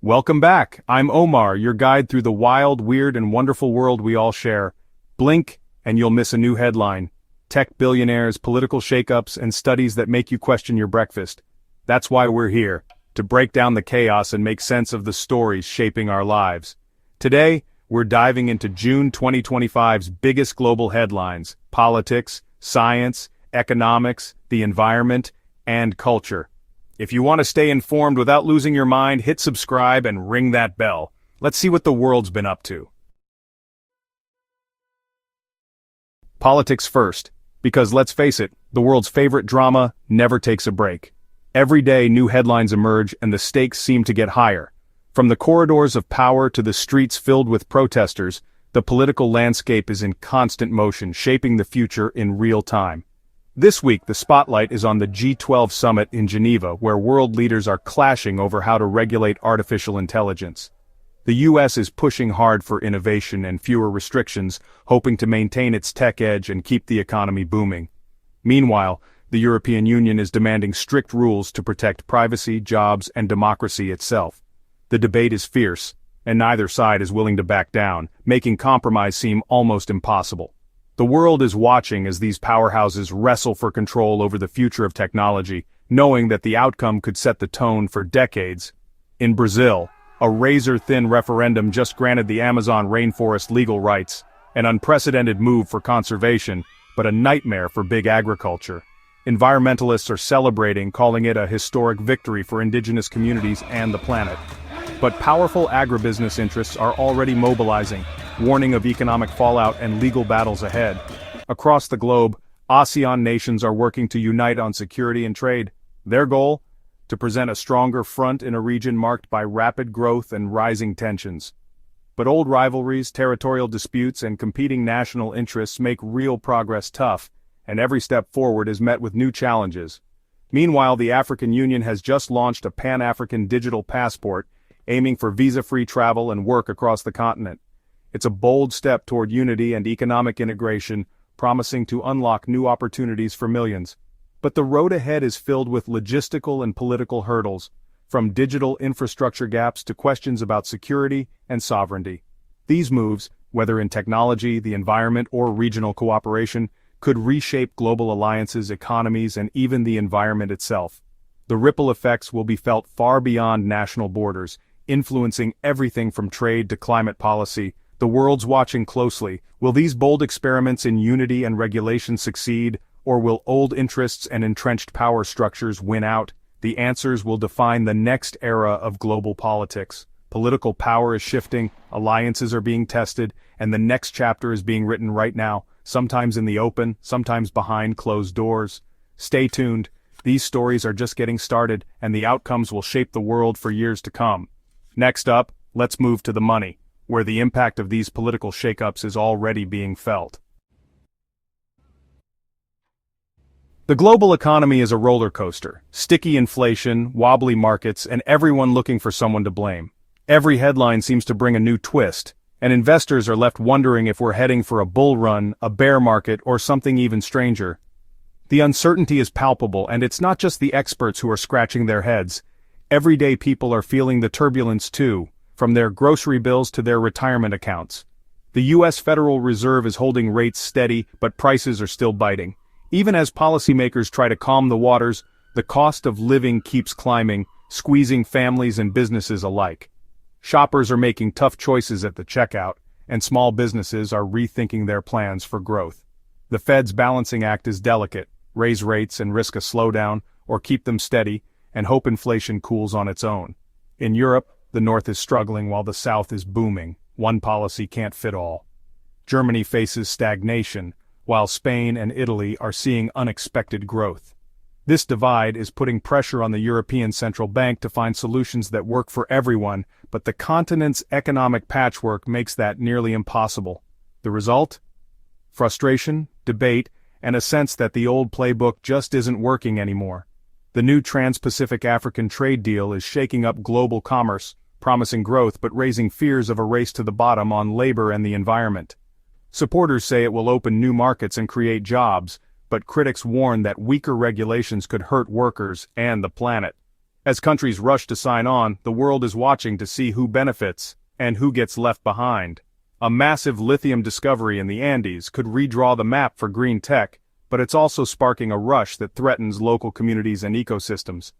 Welcome back. I'm Omar, your guide through the wild, weird, and wonderful world we all share. Blink, and you'll miss a new headline. Tech billionaires, political shakeups, and studies that make you question your breakfast. That's why we're here, to break down the chaos and make sense of the stories shaping our lives. Today, we're diving into June 2025's biggest global headlines: politics, science, economics, the environment, and culture. If you want to stay informed without losing your mind, hit subscribe and ring that bell. Let's see what the world's been up to. Politics first, because let's face it, the world's favorite drama never takes a break. Every day new headlines emerge and the stakes seem to get higher. From the corridors of power to the streets filled with protesters, the political landscape is in constant motion, shaping the future in real time. This week, the spotlight is on the G12 summit in Geneva, where world leaders are clashing over how to regulate artificial intelligence. The US is pushing hard for innovation and fewer restrictions, hoping to maintain its tech edge and keep the economy booming. Meanwhile, the European Union is demanding strict rules to protect privacy, jobs, and democracy itself. The debate is fierce, and neither side is willing to back down, making compromise seem almost impossible. The world is watching as these powerhouses wrestle for control over the future of technology, knowing that the outcome could set the tone for decades. In Brazil, a razor-thin referendum just granted the Amazon rainforest legal rights, an unprecedented move for conservation, but a nightmare for big agriculture. Environmentalists are celebrating, calling it a historic victory for indigenous communities and the planet. But powerful agribusiness interests are already mobilizing, warning of economic fallout and legal battles ahead. Across the globe, ASEAN nations are working to unite on security and trade. Their goal? To present a stronger front in a region marked by rapid growth and rising tensions. But old rivalries, territorial disputes, and competing national interests make real progress tough, and every step forward is met with new challenges. Meanwhile, the African Union has just launched a Pan-African digital passport, aiming for visa-free travel and work across the continent. It's a bold step toward unity and economic integration, promising to unlock new opportunities for millions. But the road ahead is filled with logistical and political hurdles, from digital infrastructure gaps to questions about security and sovereignty. These moves, whether in technology, the environment, or regional cooperation, could reshape global alliances, economies, and even the environment itself. The ripple effects will be felt far beyond national borders, influencing everything from trade to climate policy. The world's watching closely. Will these bold experiments in unity and regulation succeed, or will old interests and entrenched power structures win out? The answers will define the next era of global politics. Political power is shifting, alliances are being tested, and the next chapter is being written right now, sometimes in the open, sometimes behind closed doors. Stay tuned. These stories are just getting started, and the outcomes will shape the world for years to come. Next up, let's move to the money, where the impact of these political shakeups is already being felt. The global economy is a roller coaster, sticky inflation, wobbly markets, and everyone looking for someone to blame. Every headline seems to bring a new twist, and investors are left wondering if we're heading for a bull run, a bear market, or something even stranger. The uncertainty is palpable, and it's not just the experts who are scratching their heads. Everyday people are feeling the turbulence too, from their grocery bills to their retirement accounts. The U.S. Federal Reserve is holding rates steady, but prices are still biting. Even as policymakers try to calm the waters, the cost of living keeps climbing, squeezing families and businesses alike. Shoppers are making tough choices at the checkout, and small businesses are rethinking their plans for growth. The Fed's balancing act is delicate: raise rates and risk a slowdown, or keep them steady and hope inflation cools on its own. In Europe, the North is struggling while the South is booming. One policy can't fit all. Germany faces stagnation, while Spain and Italy are seeing unexpected growth. This divide is putting pressure on the European Central Bank to find solutions that work for everyone, but the continent's economic patchwork makes that nearly impossible. The result? Frustration, debate, and a sense that the old playbook just isn't working anymore. The new Trans-Pacific African trade deal is shaking up global commerce, promising growth but raising fears of a race to the bottom on labor and the environment. Supporters say it will open new markets and create jobs, but critics warn that weaker regulations could hurt workers and the planet. As countries rush to sign on, the world is watching to see who benefits and who gets left behind. A massive lithium discovery in the Andes could redraw the map for green tech, but it's also sparking a rush that threatens local communities and ecosystems.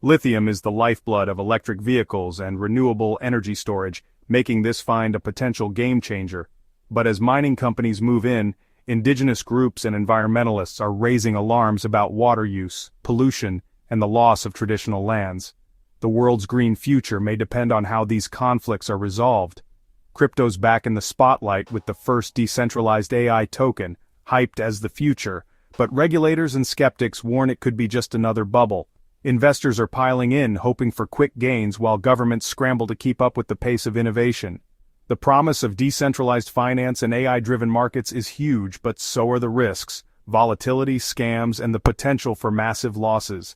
Lithium is the lifeblood of electric vehicles and renewable energy storage, making this find a potential game changer. But as mining companies move in, indigenous groups and environmentalists are raising alarms about water use, pollution, and the loss of traditional lands. The world's green future may depend on how these conflicts are resolved. Crypto's back in the spotlight with the first decentralized AI token, hyped as the future, but regulators and skeptics warn it could be just another bubble. Investors are piling in, hoping for quick gains while governments scramble to keep up with the pace of innovation. The promise of decentralized finance and AI-driven markets is huge, but so are the risks, volatility, scams, and the potential for massive losses.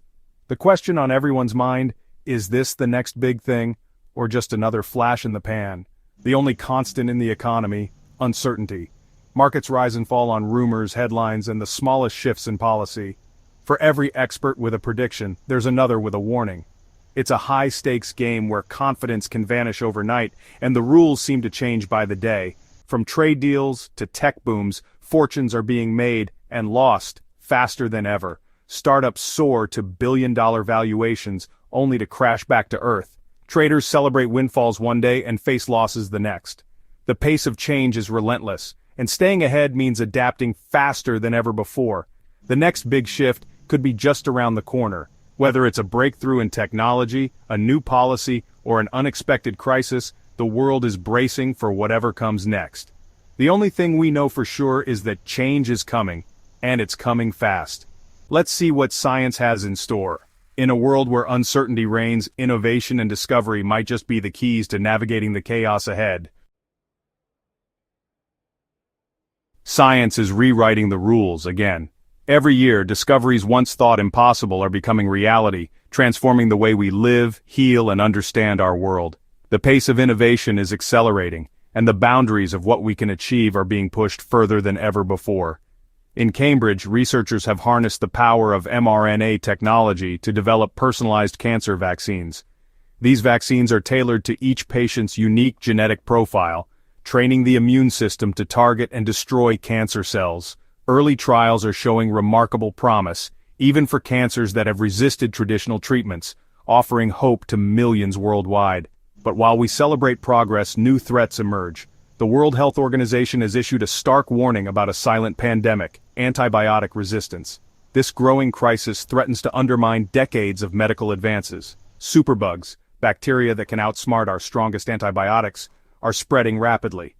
The question on everyone's mind, is this the next big thing, or just another flash in the pan? The only constant in the economy, uncertainty. Markets rise and fall on rumors, headlines, and the smallest shifts in policy. For every expert with a prediction, there's another with a warning. It's a high-stakes game where confidence can vanish overnight, and the rules seem to change by the day. From trade deals to tech booms, fortunes are being made and lost faster than ever. Startups soar to billion-dollar valuations, only to crash back to earth. Traders celebrate windfalls one day and face losses the next. The pace of change is relentless, and staying ahead means adapting faster than ever before. The next big shift could be just around the corner. Whether it's a breakthrough in technology, a new policy, or an unexpected crisis, the world is bracing for whatever comes next. The only thing we know for sure is that change is coming, and it's coming fast. Let's see what science has in store. In a world where uncertainty reigns, innovation and discovery might just be the keys to navigating the chaos ahead. Science is rewriting the rules again. Every year, discoveries once thought impossible are becoming reality, transforming the way we live, heal, and understand our world. The pace of innovation is accelerating, and the boundaries of what we can achieve are being pushed further than ever before. In Cambridge, researchers have harnessed the power of mRNA technology to develop personalized cancer vaccines. These vaccines are tailored to each patient's unique genetic profile, training the immune system to target and destroy cancer cells. Early trials are showing remarkable promise, even for cancers that have resisted traditional treatments, offering hope to millions worldwide. But while we celebrate progress, new threats emerge. The World Health Organization has issued a stark warning about a silent pandemic, antibiotic resistance. This growing crisis threatens to undermine decades of medical advances. Superbugs, bacteria that can outsmart our strongest antibiotics, are spreading rapidly.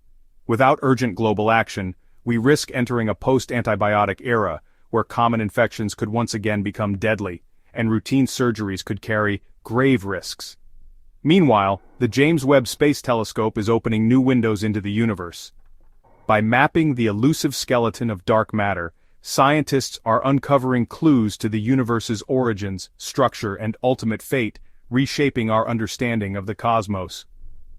Without urgent global action, we risk entering a post-antibiotic era, where common infections could once again become deadly, and routine surgeries could carry grave risks. Meanwhile, the James Webb Space Telescope is opening new windows into the universe. By mapping the elusive skeleton of dark matter, scientists are uncovering clues to the universe's origins, structure, and ultimate fate, reshaping our understanding of the cosmos.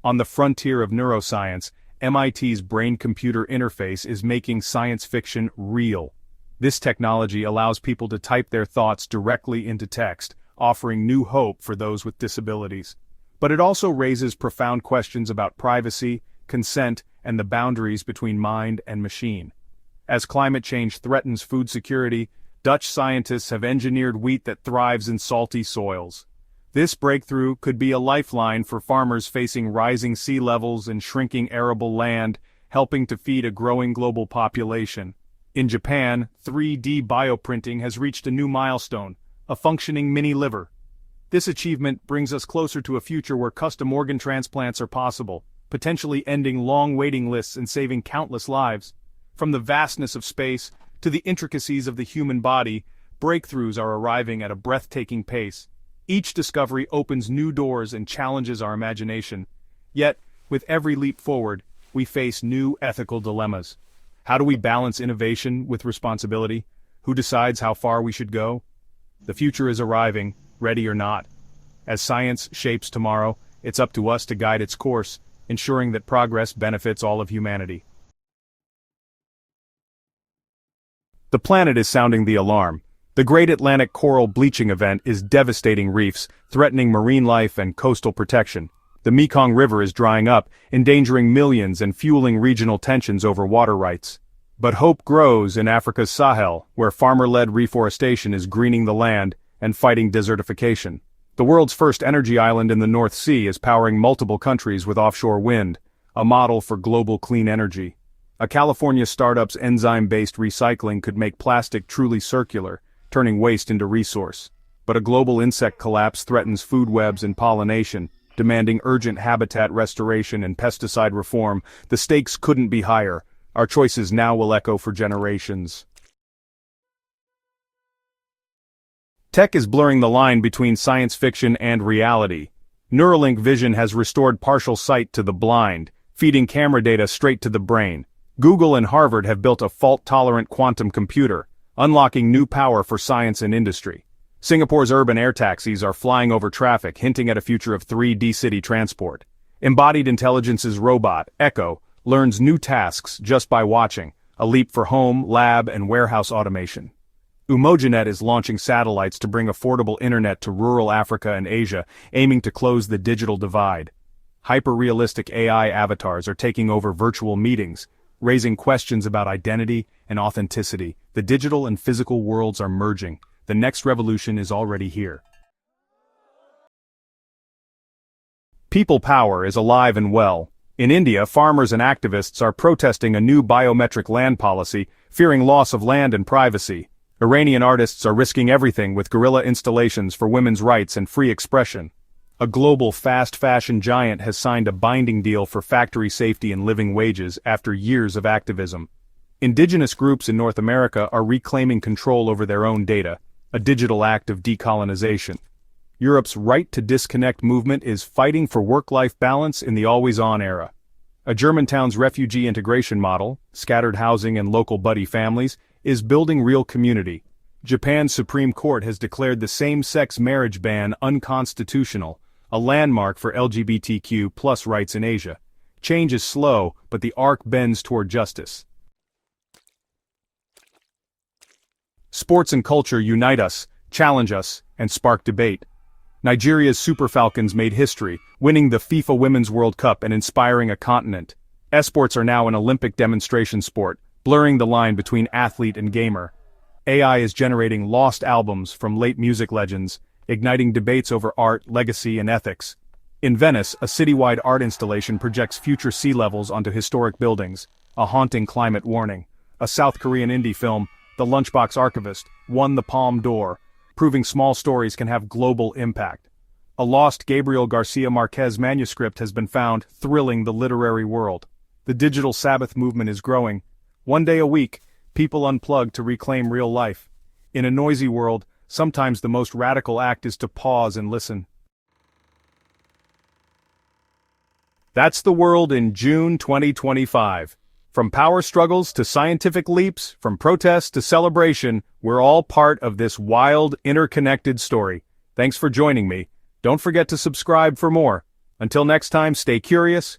On the frontier of neuroscience, MIT's brain-computer interface is making science fiction real. This technology allows people to type their thoughts directly into text, offering new hope for those with disabilities. But it also raises profound questions about privacy, consent, and the boundaries between mind and machine. As climate change threatens food security, Dutch scientists have engineered wheat that thrives in salty soils. This breakthrough could be a lifeline for farmers facing rising sea levels and shrinking arable land, helping to feed a growing global population. In Japan, 3D bioprinting has reached a new milestone, a functioning mini liver. This achievement brings us closer to a future where custom organ transplants are possible, potentially ending long waiting lists and saving countless lives. From the vastness of space to the intricacies of the human body, breakthroughs are arriving at a breathtaking pace. Each discovery opens new doors and challenges our imagination. Yet, with every leap forward, we face new ethical dilemmas. How do we balance innovation with responsibility? Who decides how far we should go? The future is arriving, ready or not. As science shapes tomorrow, it's up to us to guide its course, ensuring that progress benefits all of humanity. The planet is sounding the alarm. The Great Atlantic Coral Bleaching Event is devastating reefs, threatening marine life and coastal protection. The Mekong River is drying up, endangering millions and fueling regional tensions over water rights. But hope grows in Africa's Sahel, where farmer-led reforestation is greening the land and fighting desertification. The world's first energy island in the North Sea is powering multiple countries with offshore wind, a model for global clean energy. A California startup's enzyme-based recycling could make plastic truly circular, turning waste into resource. But a global insect collapse threatens food webs and pollination, demanding urgent habitat restoration and pesticide reform. The stakes couldn't be higher. Our choices now will echo for generations. Tech is blurring the line between science fiction and reality. Neuralink vision has restored partial sight to the blind, feeding camera data straight to the brain. Google and Harvard have built a fault-tolerant quantum computer, unlocking new power for science and industry. Singapore's urban air taxis are flying over traffic, hinting at a future of 3D city transport. Embodied Intelligence's robot, Echo, learns new tasks just by watching, a leap for home, lab, and warehouse automation. Umojanet is launching satellites to bring affordable internet to rural Africa and Asia, aiming to close the digital divide. Hyper-realistic AI avatars are taking over virtual meetings, raising questions about identity and authenticity. The digital and physical worlds are merging. The next revolution is already here. People power is alive and well. In India, farmers and activists are protesting a new biometric land policy, fearing loss of land and privacy. Iranian artists are risking everything with guerrilla installations for women's rights and free expression. A global fast fashion giant has signed a binding deal for factory safety and living wages after years of activism. Indigenous groups in North America are reclaiming control over their own data, a digital act of decolonization. Europe's right to disconnect movement is fighting for work-life balance in the always-on era. A Germantown's refugee integration model, scattered housing and local buddy families, is building real community. Japan's Supreme Court has declared the same-sex marriage ban unconstitutional, a landmark for LGBTQ+ rights in Asia. Change is slow, but the arc bends toward justice. Sports and culture unite us, challenge us, and spark debate. Nigeria's Super Falcons made history, winning the FIFA Women's World Cup and inspiring a continent. Esports are now an Olympic demonstration sport, blurring the line between athlete and gamer. AI is generating lost albums from late music legends, igniting debates over art, legacy, and ethics. In Venice, a citywide art installation projects future sea levels onto historic buildings, a haunting climate warning. A South Korean indie film, The Lunchbox Archivist, won the Palme d'Or, proving small stories can have global impact. A lost Gabriel Garcia Marquez manuscript has been found, thrilling the literary world. The digital Sabbath movement is growing. One day a week, people unplug to reclaim real life. In a noisy world, sometimes the most radical act is to pause and listen. That's the world in June 2025. From power struggles to scientific leaps, from protest to celebration, we're all part of this wild, interconnected story. Thanks for joining me. Don't forget to subscribe for more. Until next time, stay curious,